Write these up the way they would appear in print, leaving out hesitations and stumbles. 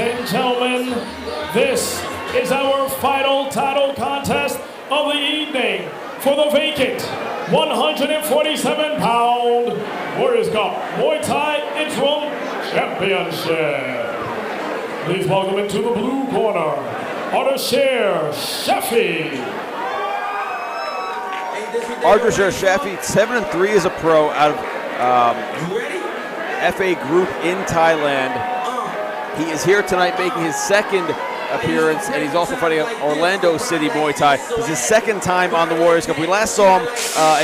and gentlemen, this is our final title contest of the evening for the vacant 147-pound Warriors Cup Muay Thai Interim Championship. Please welcome into the blue corner, Ardeshir Shafie. Ardeshir Shafie, 7-3 as a pro out of FA Group in Thailand. He is here tonight making his second appearance, and he's also fighting at Orlando City Muay Thai. This is his second time on the Warriors Cup. We last saw him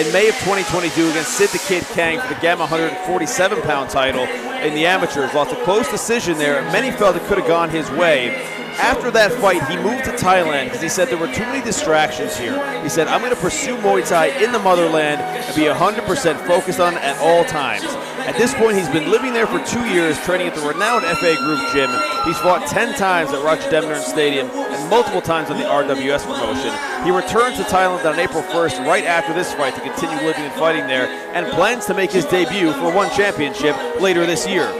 in May of 2022 against Sid the Kid Kang for the Gamma 147-pound title in the amateurs. Lost a close decision there. Many felt it could have gone his way. After that fight, he moved to Thailand because he said there were too many distractions here. He said, I'm going to pursue Muay Thai in the motherland and be 100% focused on it at all times. At this point, he's been living there for 2 years, training at the renowned FA Group gym. He's fought 10 times at Rajadamnern Stadium and multiple times on the RWS promotion. He returned to Thailand on April 1st, right after this fight, to continue living and fighting there, and plans to make his debut for One Championship later this year.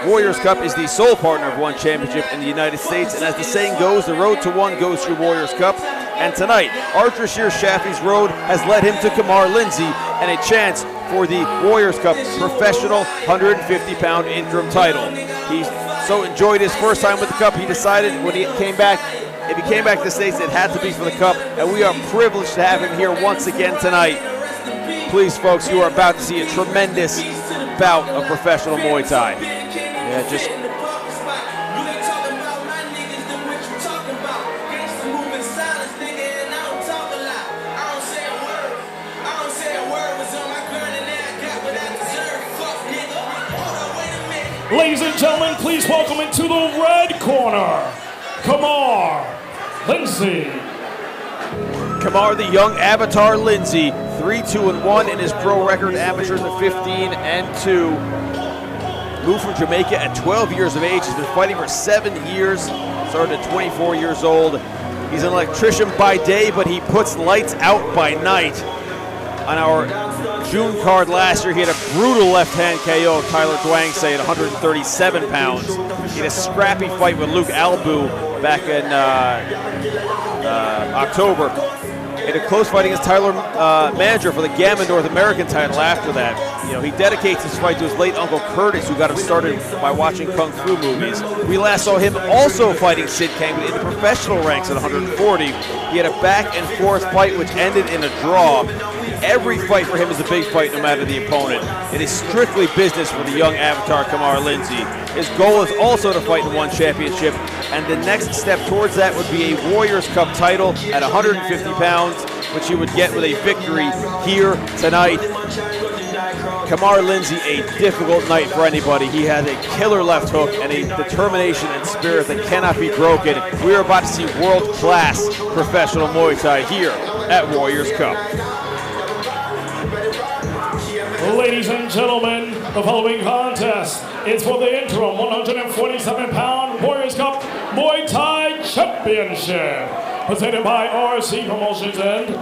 Warriors Cup is the sole partner of One Championship in the United States, and as the saying goes, the road to one goes through Warriors Cup. And tonight, Ardeshir Shafie's road has led him to Kamar Lindsay and a chance for the Warriors Cup professional 150-pound interim title. He so enjoyed his first time with the Cup, he decided when he came back, if he came back to the States, it had to be for the Cup, and we are privileged to have him here once again tonight. Please, folks, you are about to see a tremendous bout of professional Muay Thai. Yeah, just ladies and gentlemen, please welcome into the red corner, Kamar Lindsay. Kamar, the young avatar Lindsay, 3-2-1 in his pro record, amateurs at 15-2. Moved from Jamaica at 12 years of age. He's been fighting for 7 years, started at 24 years old. He's an electrician by day, but he puts lights out by night. On our June card last year, he had a brutal left-hand KO of Tyler Dwangsay at 137 pounds. He had a scrappy fight with Luke Albu back in October. He had a close fight against Tyler Manager for the Gamma North American title after that. You know, he dedicates his fight to his late uncle Curtis, who got him started by watching Kung Fu movies. We last saw him also fighting Sid Kang, but in the professional ranks at 140. He had a back-and-forth fight which ended in a draw. Every fight for him is a big fight, no matter the opponent. It is strictly business for the young avatar Kamar Lindsay. His goal is also to fight in One Championship, and the next step towards that would be a Warriors Cup title at 150 pounds, which he would get with a victory here tonight. Kamar Lindsay, a difficult night for anybody. He has a killer left hook and a determination and spirit that cannot be broken. We are about to see world-class professional Muay Thai here at Warriors Cup. Ladies and gentlemen, the following contest is for the interim 147-pound Warriors Cup Muay Thai Championship, presented by RC Promotions and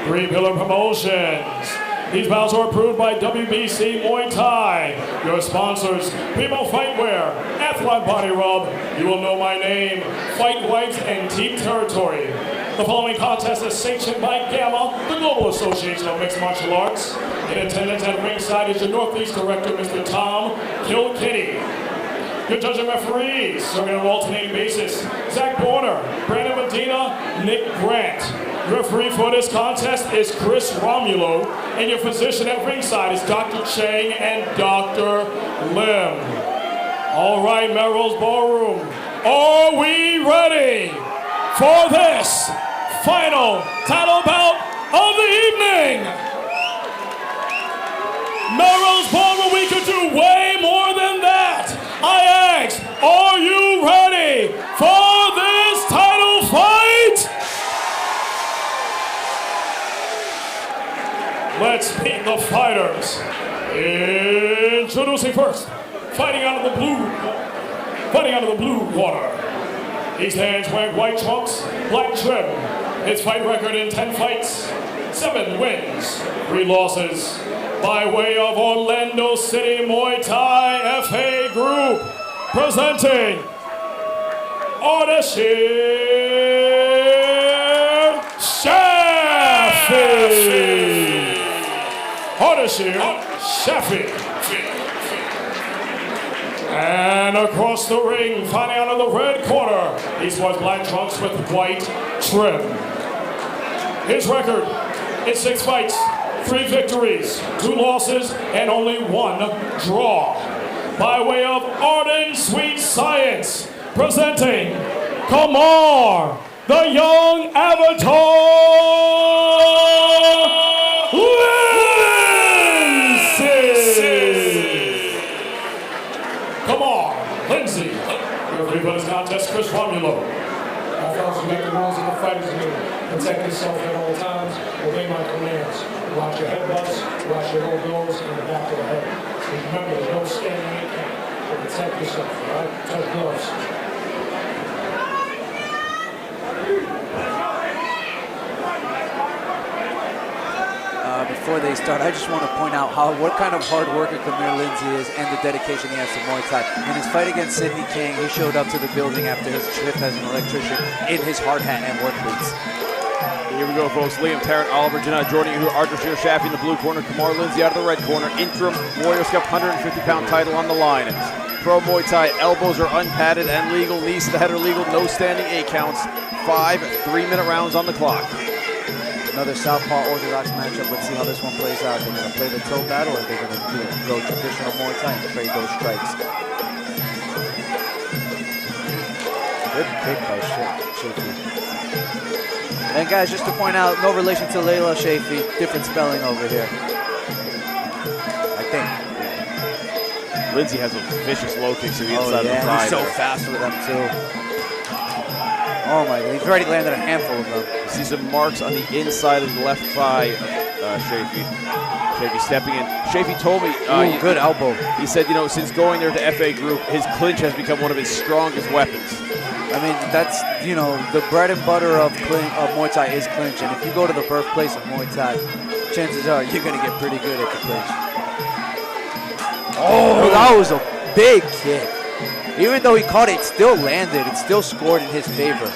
Three Pillar Promotions. These bouts are approved by WBC Muay Thai, your sponsors, Primo Fightwear, Athlon Body Rub, You Will Know My Name, Fight Whites, and Team Territory. The following contest is sanctioned by Gamma, the Global Association of Mixed Martial Arts. In attendance at ringside is your Northeast Director, Mr. Tom Kilkenny. Your judging referees, serving on an alternating basis, Zach Borner, Brandon Medina, Nick Grant. Your referee for this contest is Chris Romulo, and your physician at ringside is Dr. Chang and Dr. Lim. All right, Melrose Ballroom, are we ready for this final title bout of the evening? Melrose Ballroom, we could do way more than that. I ask, are you ready for this title fight? Let's meet the fighters. Introducing first, fighting out of the blue corner. He stands wearing white trunks, black trim. His fight record in 10 fights, 7 wins, 3 losses. By way of Orlando City Muay Thai FA Group, presenting Ardeshir Shafie. Ardeshir Shafie. And across the ring, fighting out of the red corner, he's wears black trunks with white trim. His record is 6 fights, 3 victories, 2 losses, and only 1 draw. By way of Ardent Sweet Science, presenting Kamar, the Young Avatar, Lindsay. Kamar, Lindsay. Referee for this contest, Chris Romulo. Fellas, you got the rules of the fighters here. Protect yourself at all times. Obey my commands. Watch your head butts, watch your elbows, and the back of the head. And remember, there's no standing in camp. So protect yourself, all right? Touch gloves. Before they start, I just want to point out what kind of hard worker Kamar Lindsay is and the dedication he has to Muay Thai. In his fight against Sidney King, he showed up to the building after his shift as an electrician in his hard hat and work boots. Here we go, folks. Liam Tarrant, Oliver Janot joining you here. Ardeshir Shafie in the blue corner. Kamar Lindsay out of the red corner. Interim Warriors Cup 150-pound title on the line. Pro Muay Thai elbows are unpadded and legal. Knees to the head are legal. No standing 8 counts. 5 3-minute rounds on the clock. Another southpaw orthodox matchup. Let's see how this one plays out. They're going to play the toe battle, or they're going to go traditional Muay Thai and trade those strikes. Good kick by Shafie. And guys, just to point out, no relation to Layla Shafie. Different spelling over here. I think. Lindsay has a vicious low kick to the inside of the thigh. He's so fast with them too. Oh my God, he's already landed a handful of them. You see some marks on the inside of the left thigh of Shafie. Shafie stepping in. Shafie told me... good elbow. He said, since going there to FA Group, his clinch has become one of his strongest weapons. I mean, that's, the bread and butter of Muay Thai is clinch. And if you go to the birthplace of Muay Thai, chances are you're going to get pretty good at the clinch. Oh, that was a big kick. Even though he caught it, it still landed. It still scored in his favor.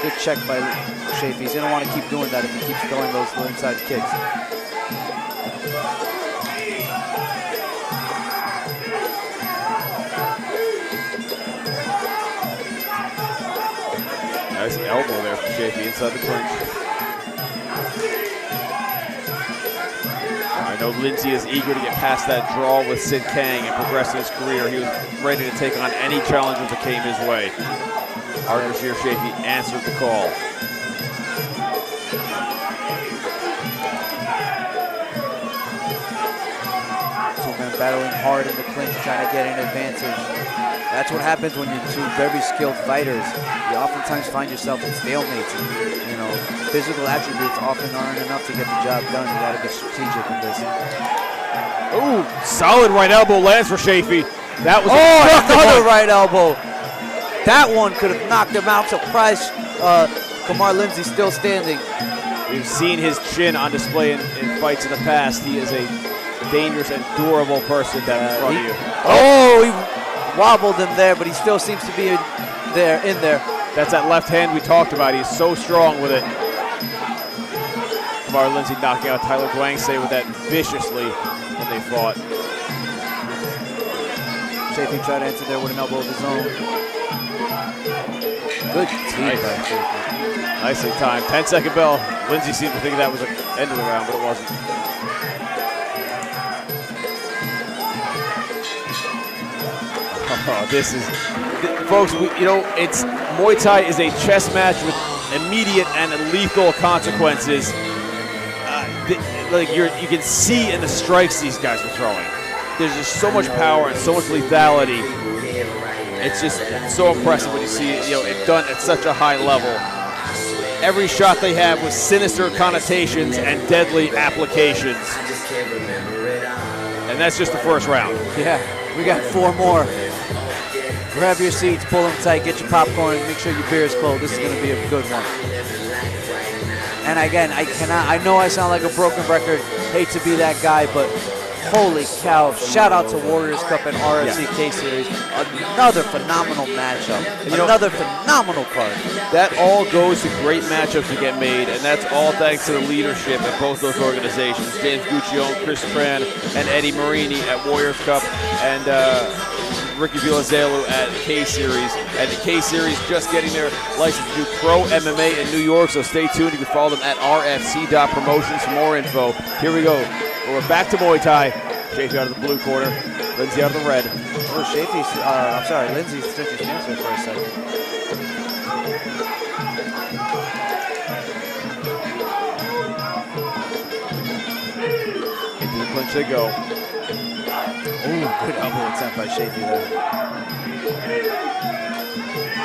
Good check by Shafie. He's going to want to keep doing that if he keeps throwing those inside kicks. Nice elbow there from Shafie inside the clinch. I know Lindsay is eager to get past that draw with Sid Kang and progress in his career. He was ready to take on any challenges that came his way. Ardeshir Shafie answered the call. Two men battling hard in the clinch, trying to get an advantage. That's what happens when you're 2 very skilled fighters. You oftentimes find yourself in stalemates. And, physical attributes often aren't enough to get the job done. You got to be strategic in this. Ooh, solid right elbow lands for Shafie. That was another right elbow. That one could have knocked him out. Surprised Kamar Lindsay still standing. We've seen his chin on display in fights in the past. He is a dangerous and durable person down in front of you. He wobbled him there, but he still seems to be in there. That's that left hand we talked about. He's so strong with it. Kamar Lindsay knocking out Tyler Guangse with that viciously when they fought. Shafie tried to enter there with an elbow of his own. Good team by Shafie. Nicely timed. 10-second bell. Lindsay seemed to think that was the end of the round, but it wasn't. Oh, this is, folks. It's Muay Thai is a chess match with immediate and lethal consequences. You can see in the strikes these guys are throwing. There's just so much power and so much lethality. It's just so impressive when you see it done at such a high level. Every shot they have with sinister connotations and deadly applications. And that's just the first round. Yeah, we got 4 more. Grab your seats, pull them tight, get your popcorn, and make sure your beer is cold. This is going to be a good one. And again, I know I sound like a broken record. Hate to be that guy, but Holy cow. Shout out to Warriors Cup and RFCK Series. Another phenomenal matchup. Another phenomenal card. That all goes to great matchups to get made, and that's all thanks to the leadership at both those organizations. James Guccione, Chris Tran, and Eddie Marini at Warriors Cup, and Ricky Vilazelu at K-Series. And the K-Series just getting their license to do pro MMA in New York, so stay tuned. You can follow them at rfc.promotions for more info. Here we go. We're back to Muay Thai. Shafie out of the blue corner, Lindsay out of the red. Oh, Shafie's, Lindsay's stretching his hands there for a second. Into the clinch they go. Ooh, good elbow attempt by Shafie there.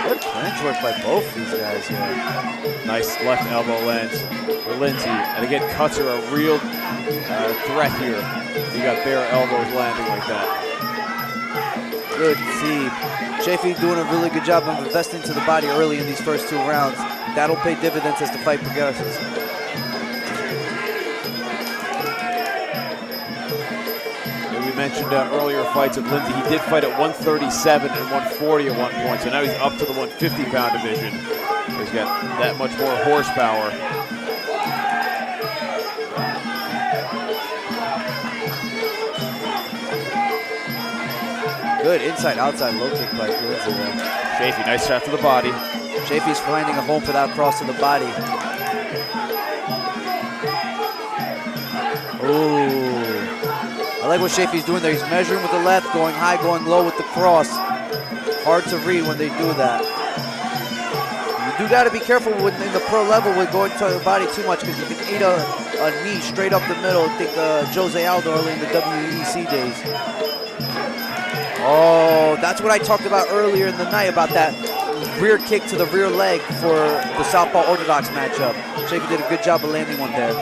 Good clinch work by both these guys here. Nice left elbow lands for Lindsay. And again, cuts are a real threat here. You got bare elbows landing like that. Good team. Shafie doing a really good job of investing to the body early in these first 2 rounds. That'll pay dividends as the fight progresses. We mentioned earlier fights of Lindsay. He did fight at 137 and 140 at one point, so now he's up to the 150-pound division. He's got that much more horsepower. Good inside-outside low kick by Lindsay there. Shafie, nice shot to the body. Shafie's finding a home for that cross to the body. Ooh. I like what Shafie's doing there. He's measuring with the left, going high, going low with the cross. Hard to read when they do that. You do got to be careful in the pro level with going to the body too much, because you can eat a knee straight up the middle. Think Jose Aldo early in the WEC days. Oh, that's what I talked about earlier in the night, about that rear kick to the rear leg for the Southpaw Orthodox matchup. Shafie did a good job of landing one there.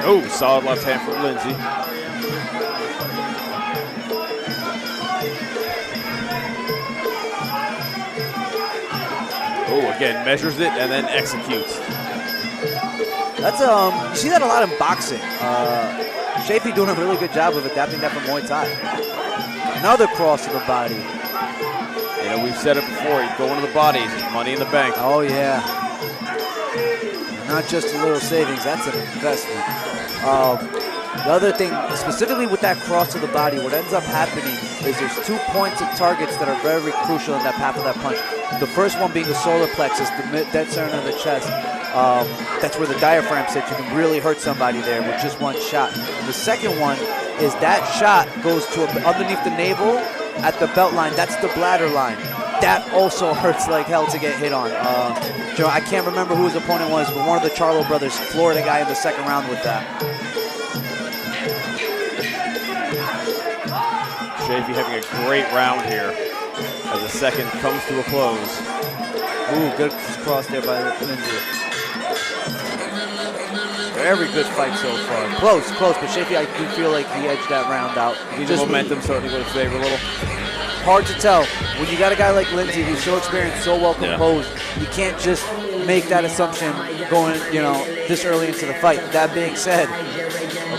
Oh, solid left hand for Lindsay. Oh, again, measures it and then executes. That's you see that a lot in boxing. Shafie doing a really good job of adapting that from Muay Thai. Another cross to the body. You know, we've said it before, you go into the body, money in the bank. Oh, yeah. Not just a little savings, that's an investment. The other thing, specifically with that cross to the body, what ends up happening is there's 2 points of targets that are very crucial in that path of that punch. The first one being the solar plexus, the dead center of the chest. That's where the diaphragm sits. You can really hurt somebody there with just one shot. The second one is that shot goes to underneath the navel at the belt line. That's the bladder line. That also hurts like hell to get hit on. I can't remember who his opponent was, but one of the Charlo brothers floored a guy in the second round with that. Shafie having a great round here as the second comes to a close. Ooh, good cross there by Lindsay. Very good fight so far. Close, but Shafie, I do feel like he edged that round out. Just momentum certainly would have favored a little. Hard to tell. When you got a guy like Lindsay who's so experienced, so well composed, you can't just make that assumption going, this early into the fight. That being said,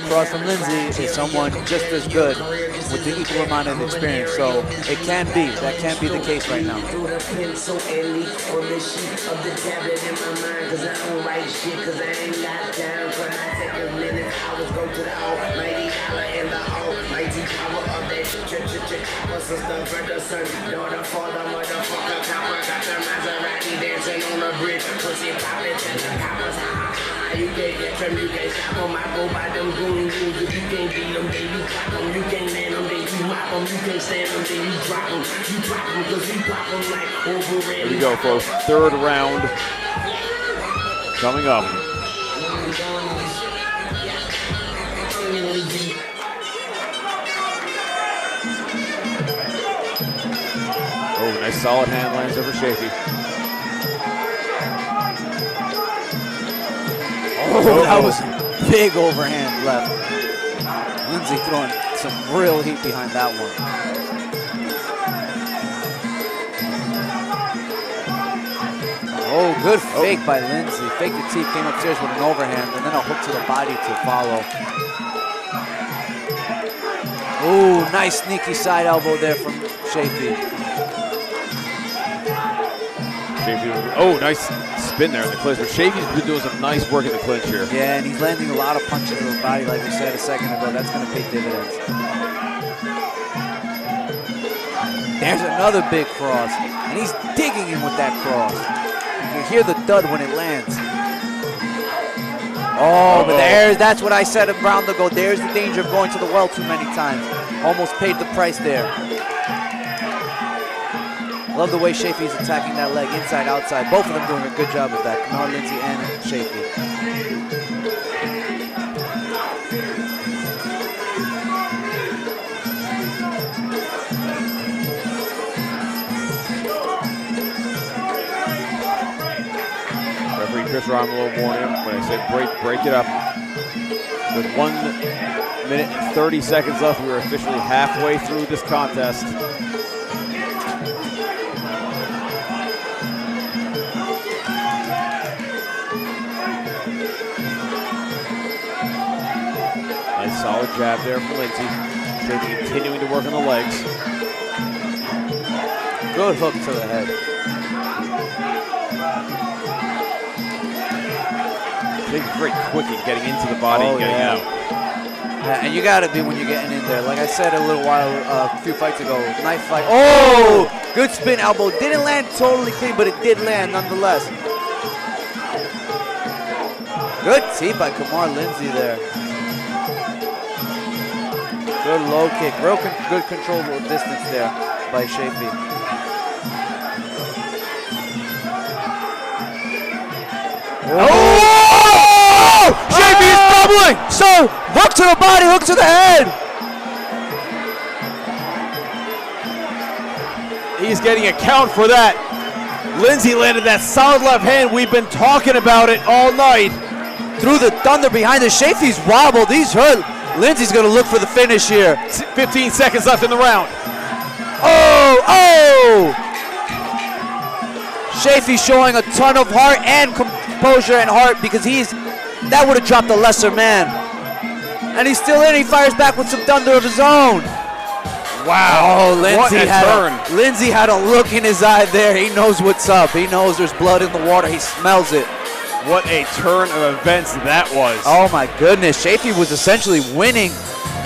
across from Lindsay is someone just as good with the equal amount of experience. So that can be the case right now. You can't get them, you can't stop them. I go by them goons. If you can't beat them, then you pop them. You can't land them, then you mop them. You can't stand them, then you drop them. You drop them, cause we pop them like over. Here we go, folks. Third round coming up. Oh, nice solid hand lands over Shafie. Oh, that was big overhand left. Lindsay throwing some real heat behind that one. Oh, good fake by Lindsay. Faked the teeth, came upstairs with an overhand, and then a hook to the body to follow. Ooh, nice sneaky side elbow there from Shafie. Oh, nice spin there in the clinch. But Shafie's been doing some nice work in the clinch here. Yeah, and he's landing a lot of punches to the body, like we said a second ago. That's going to pay dividends. There's another big cross, and he's digging in with that cross. You hear the thud when it lands. Oh, but that's what I said a round ago. There's the danger of going to the well too many times. Almost paid the price there. Love the way Shafie's attacking that leg inside, outside. Both of them doing a good job with that. Kennard, Lindsay, and Shafie. Chris Romolo warned him when I said break it up. With 1 minute and 30 seconds left, we are officially halfway through this contest. Nice solid jab there from Lindsay. Shafie continuing to work on the legs. Good hook to the head. Very quick in getting into the body and getting out. Yeah, and you got to be when you're getting in there. Like I said a few fights ago, knife fight. Oh, good spin elbow. Didn't land totally clean, but it did land nonetheless. Good tee by Kennard Lindsay there. Good low kick. Real good controllable distance there by Shafie. Oh! Shafie is doubling! So, hook to the body, hook to the head. He's getting a count for that. Lindsay landed that solid left hand. We've been talking about it all night. Through the thunder behind the Shafie's wobbled. He's hurt. Lindsay's going to look for the finish here. 15 seconds left in the round. Oh! Shafie showing a ton of heart and composure and heart because that would have dropped a lesser man. And he's still in. He fires back with some thunder of his own. Wow. Oh, Lindsay had a look in his eye there. He knows what's up. He knows there's blood in the water. He smells it. What a turn of events that was. Oh my goodness. Shafie was essentially winning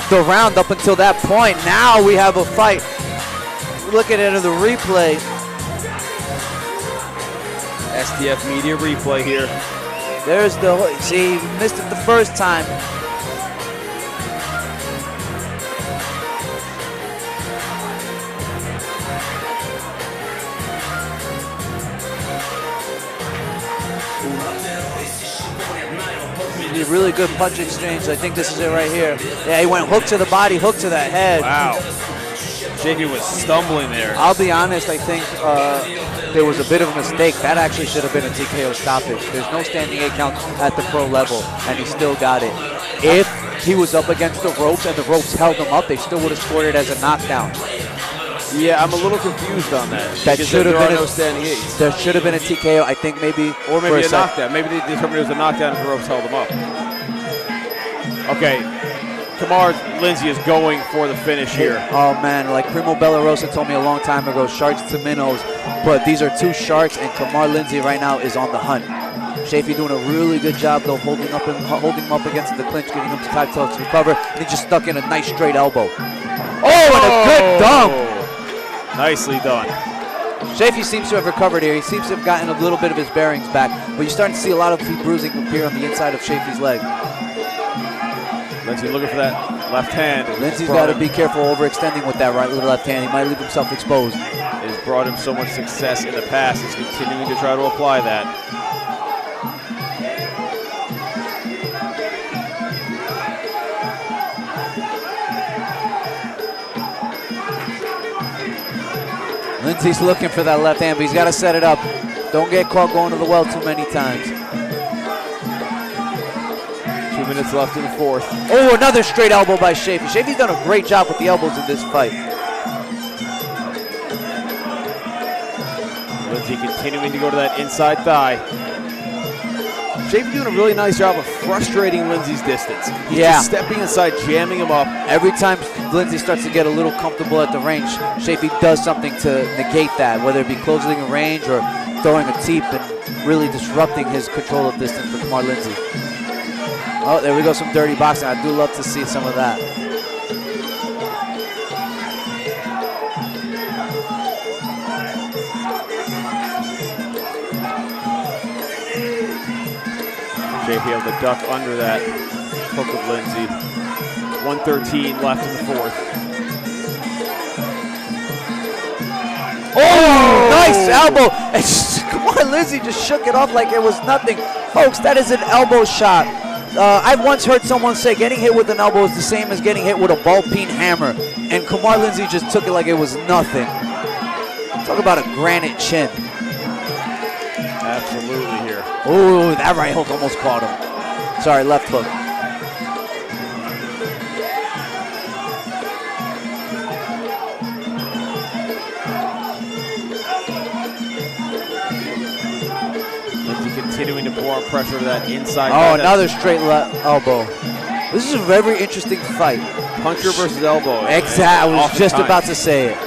the round up until that point. Now we have a fight. Looking at the replay. STF Media replay here. There's the hook. See, he missed it the first time. A really good punch exchange. I think this is it right here. Yeah, he went hook to the body, hook to the head. Wow. Shafie was stumbling there. I'll be honest, I think there was a bit of a mistake. That actually should have been a TKO stoppage. There's no standing 8 count at the pro level, and he still got it. If he was up against the ropes and the ropes held him up, they still would have scored it as a knockdown. Yeah, I'm a little confused on that. That should have been no standing 8s. There should have been a TKO. I think maybe, or maybe a knockdown. Maybe they determined it was a knockdown if the ropes held him up. Okay, Kennard Lindsay is going for the finish here. Oh man, like Primo Bellarosa told me a long time ago, sharks to minnows, but these are 2 sharks, and Kennard Lindsay right now is on the hunt. Shafie doing a really good job though, holding him up against the clinch, giving him time to recover, and he just stuck in a nice straight elbow. Oh, and a good dump! Nicely done. Shafie seems to have recovered here. He seems to have gotten a little bit of his bearings back, but you're starting to see a lot of bruising appear on the inside of Shafie's leg. Lindsay looking for that left hand. Lindsay's got to be careful overextending with that left hand. He might leave himself exposed. It has brought him so much success in the past. He's continuing to try to apply that. Lindsay's looking for that left hand, but he's got to set it up. Don't get caught going to the well too many times. 2 minutes left in the 4th. Oh, another straight elbow by Shafie. Shafie's done a great job with the elbows in this fight. Lindsay continuing to go to that inside thigh. Shafie doing a really nice job of frustrating Lindsay's distance. He's Yeah. just stepping inside, jamming him up. Every time Lindsay starts to get a little comfortable at the range, Shafie does something to negate that, whether it be closing a range or throwing a teep and really disrupting his control of distance for Kamar Lindsay. Oh, there we go, some dirty boxing. I do love to see some of that. Shafie able to duck under that hook of Lindsay. 1:13 left in the fourth. Oh, nice elbow. And Kamar Lindsay just shook it off like it was nothing. Folks, that is an elbow shot. I've once heard someone say getting hit with an elbow is the same as getting hit with a ball-peen hammer. And Kamar Lindsay just took it like it was nothing. Talk about a granite chin. Absolutely here. Oh, that right hook almost caught him. Sorry, left hook. Lindsay continuing to pour on pressure to that inside. Oh, another straight elbow. This is a very interesting fight. Puncher versus elbow. Exactly. I was just about to say it.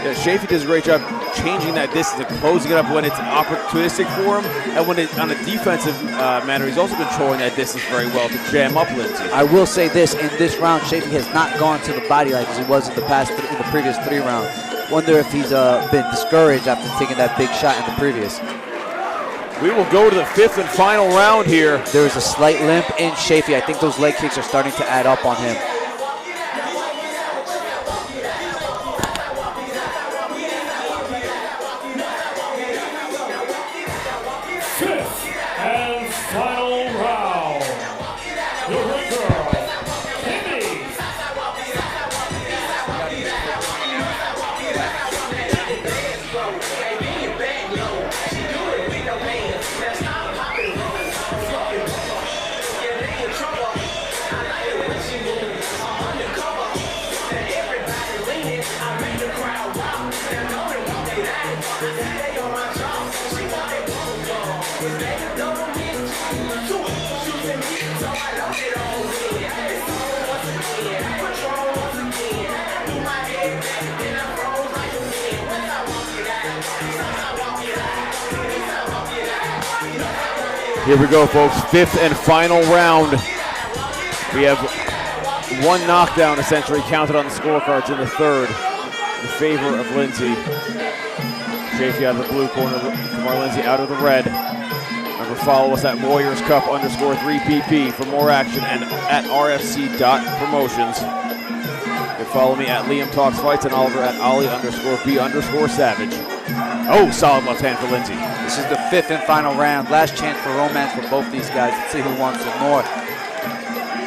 Yeah, Shafie does a great job changing that distance and closing it up when it's opportunistic for him, and when it's on a defensive manner, he's also controlling that distance very well to jam up Lindsay. I will say this: in this round, Shafie has not gone to the body like as he was in the previous 3 rounds. Wonder if he's been discouraged after taking that big shot in the previous. We will go to the 5th and final round here. There is a slight limp in Shafie. I think those leg kicks are starting to add up on him. And final round. The winner, Kimmy. Here we go, folks. 5th and final round. We have one knockdown essentially counted on the scorecards in the 3rd in favor of Lindsay. Shafie out of the blue corner, Kamar Lindsay out of the red. Remember, follow us at Warriors Cup _3PP for more action and at RFC.promotions. You can follow me at Liam Talks Fights and Oliver at Ollie_B_Savage. Oh, solid left hand for Lindsay. This is the 5th and final round. Last chance for romance for both these guys. Let's see who wants it more.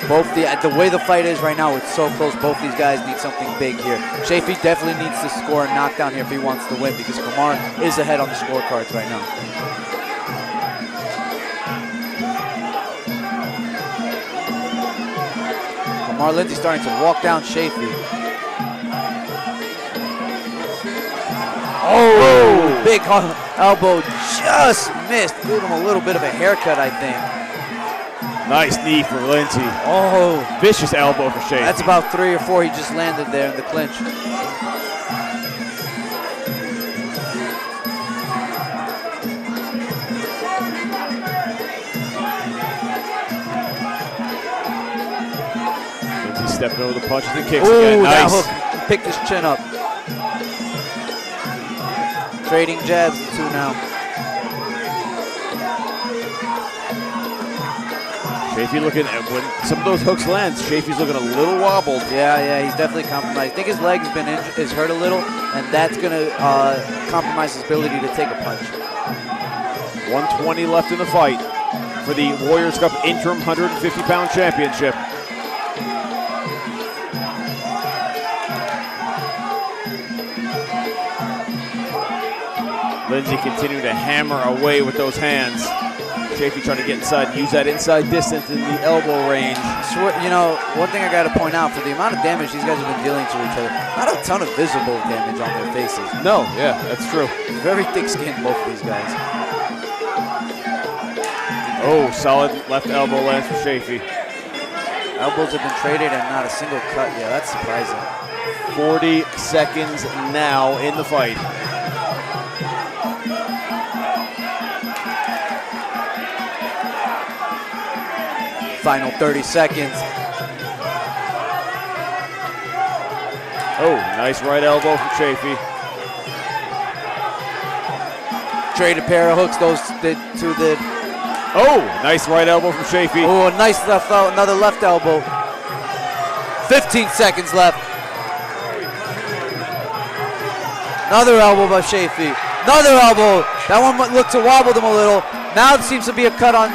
The way the fight is right now, it's so close. Both these guys need something big here. Shafie definitely needs to score a knockdown here if he wants to win, because Kamar is ahead on the scorecards right now. Kamar Lindsay starting to walk down Shafie. Oh, big elbow just missed. Gave him a little bit of a haircut, I think. Nice knee for Lindsay. Oh, Vicious elbow for Shafie. that's about 3 or 4 he just landed there in the clinch. Lindsay stepping over the punches and kicks Ooh, again. that Nice. hook. He picked his chin up. Trading jabs, the 2 now. Shafie looking at when some of those hooks land. Shafie's looking a little wobbled. Yeah, he's definitely compromised. I think his leg's been is hurt a little, and that's gonna compromise his ability to take a punch. 120 left in the fight for the Warriors Cup Interim 150-pound Championship. Lindsay continuing to hammer away with those hands. Shafie trying to get inside, use that inside distance in the elbow range. So, you know, one thing I got to point out, for the amount of damage these guys have been dealing to each other, not a ton of visible damage on their faces. No, yeah, that's true. Very thick skin, both of these guys. Oh, solid left elbow lands for Shafie. Elbows have been traded and not a single cut. Yeah, that's surprising. 40 seconds now in the fight. Final 30 seconds. Oh, nice right elbow from Shafie. Traded pair of hooks, those two did. Oh, nice right elbow from Shafie. Oh, a nice left, another left elbow. 15 seconds left. Another elbow by Shafie. Another elbow. That one looked to wobble them a little. Now it seems to be a cut on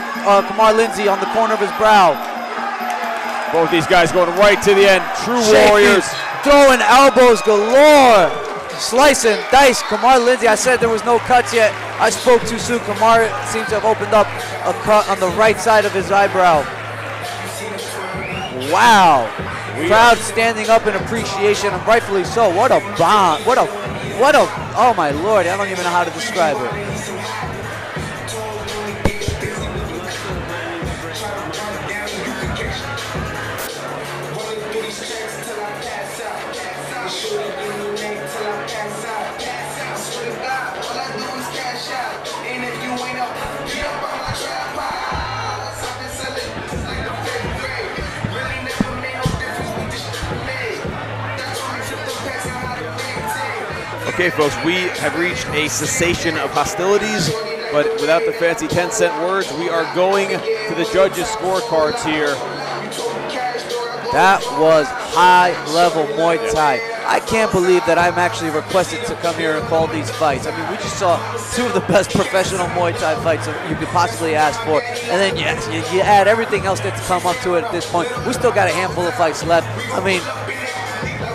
Kamar Lindsay on the corner of his brow. Both these guys going right to the end. True Shafie warriors. throwing elbows galore. Slice and dice. Kamar Lindsay, I said there was no cuts yet. I spoke too soon. Kamar seems to have opened up a cut on the right side of his eyebrow. Wow. Crowd standing up in appreciation, and rightfully so. What a bomb. What a, oh my Lord, I don't even know how to describe it. Okay, folks, we have reached a cessation of hostilities, but without the fancy 10-cent words, we are going to the judges' scorecards here. That was high-level Muay Thai. I can't believe that I'm actually requested to come here and call these fights. I mean, we just saw two of the best professional Muay Thai fights that you could possibly ask for. And then, yes, you add everything else that's come up to it at this point. We still got a handful of fights left. I mean,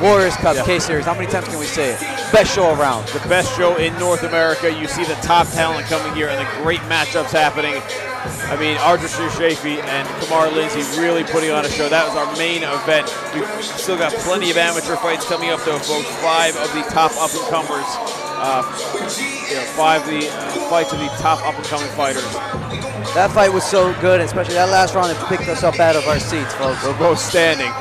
Warriors Cup, yeah. K-Series, how many times can we say it? Best show around. The best show in North America. You see the top talent coming here and the great matchups happening. I mean, Arjun Shafie and Kamar Lindsay really putting on a show. That was our main event. We've still got plenty of amateur fights coming up, though, folks. 5 of the top up-and-comers. 5 of the fights of the top up-and-coming fighters. That fight was so good, especially that last round. It picked us up out of our seats, folks. We're both standing.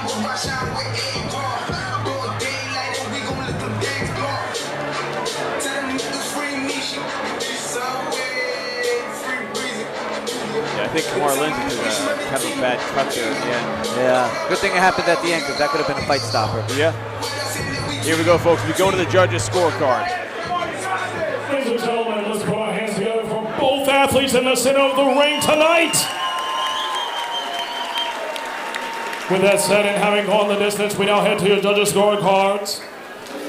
I think Kamar Lindsay took kind of a bad cut there at the end. Yeah, good thing it happened at the end because that could have been a fight stopper. Yeah. Here we go, folks. We go to the judges' scorecard. Ladies and gentlemen, let's put our hands together for both athletes in the center of the ring tonight. With that said, and having gone the distance, we now head to your judges' scorecards.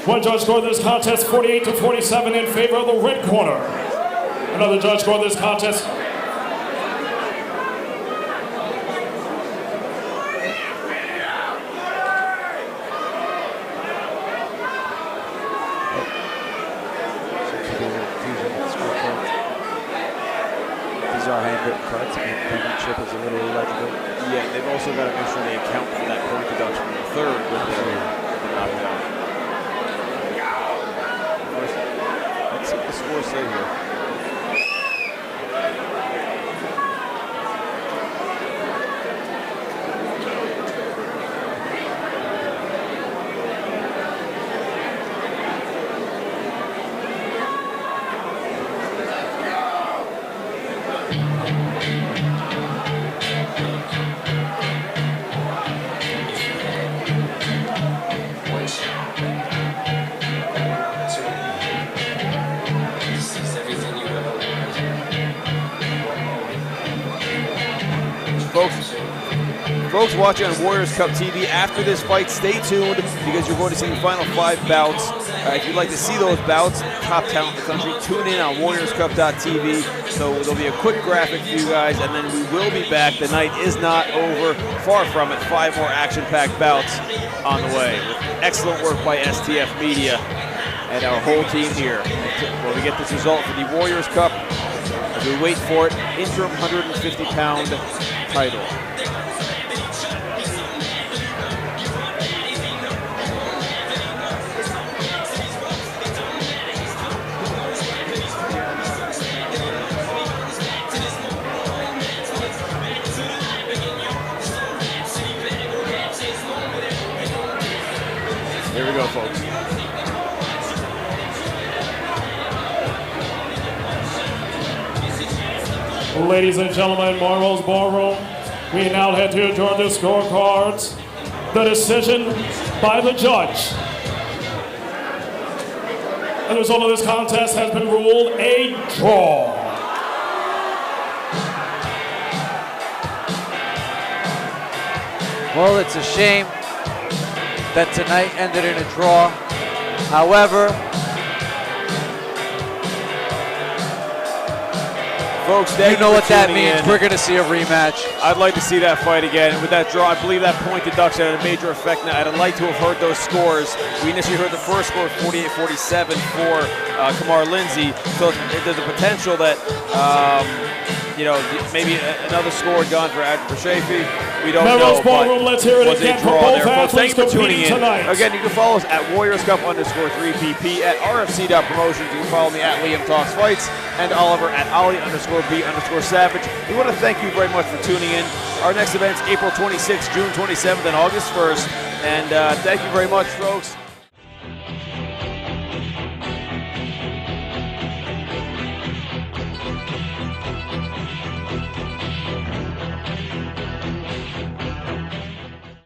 One judge scored this contest 48-47 in favor of the red corner. Another judge scored this contest cuts. Penmanship is a little illegible. Yeah, they've also got to make sure they account for that point deduction in the third with the knockdown. Let's see what the scores say here. Folks watching on Warriors Cup TV, after this fight, stay tuned because you're going to see the final 5 bouts. If you'd like to see those bouts, top talent in the country, tune in on warriorscup.tv. So there'll be a quick graphic for you guys, and then we will be back. The night is not over, far from it. 5 more action-packed bouts on the way. With excellent work by STF Media and our whole team here. When we get this result for the Warriors Cup, as we wait for it, interim 150-pound title. Ladies and gentlemen, Marvel's Ballroom, we now head to adjourn the scorecards. The decision by the judge. And the result of this contest has been ruled a draw. Well, it's a shame that tonight ended in a draw. However, folks, you know what that means. We're going to see a rematch. I'd like to see that fight again. With that draw, I believe that point deduction had a major effect. Now, I'd like to have heard those scores. We initially heard the first score, 48-47 for Kamar Lindsay. So there's a potential that, maybe another score had gone for Shafie. We don't know. Ballroom, let's hear it was again a for draw both there. Folks, thanks athletes for tuning in. tonight. Again, you can follow us at WarriorsCup_3PP, at RFC.promotions. You can follow me at Liam Talks Fights, and Oliver at Ollie_B_Savage. We want to thank you very much for tuning in. Our next event's April 26th, June 27th, and August 1st. And thank you very much, folks.